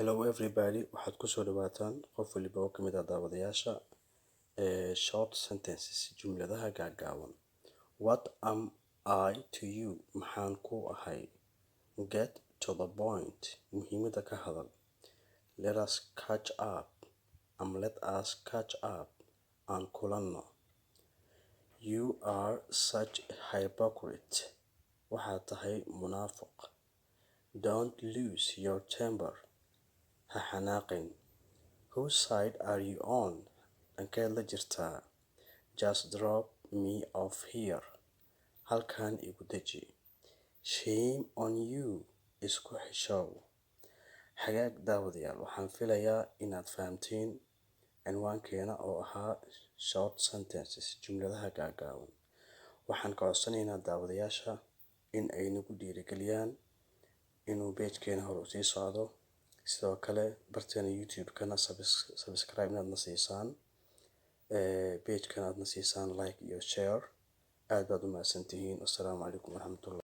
Hello everybody, waxaad kusoo dhawaataan qof waliba oo ka mid ah daawadayaasha short sentences jumladaha gaagaaban. What am I to you? Maxaan ku ahay? Get to the point. Muhiimada ka hadal. Let us catch up. Let us catch up. Aan kulanno. You are such a hypocrite. Waxaad tahay munaafiq. Don't lose your temper. Ha xanaaqin. Whose side are you on? Dhankeed la jirtaa? Just drop me off here. Halkan igu deji. Shame on you. Isku xishow. Hagaag daawadayaal, waxaan filayaa inaad fahamteen cinwaankeena oo ahaa short sentences jumladaha gaagaaban. Waxaan ka codsanaynaa daawadayaasha in ay nagu dhiirigeliyaan inuu page-keena hore usii socdo. sidoo kale barteena YouTube-kana subscribe inaad na siisaan, page-kana aad na siisaan like iyo share. aad baad u mahadsantihiin. Assalaamu calaykum waraxmatullahi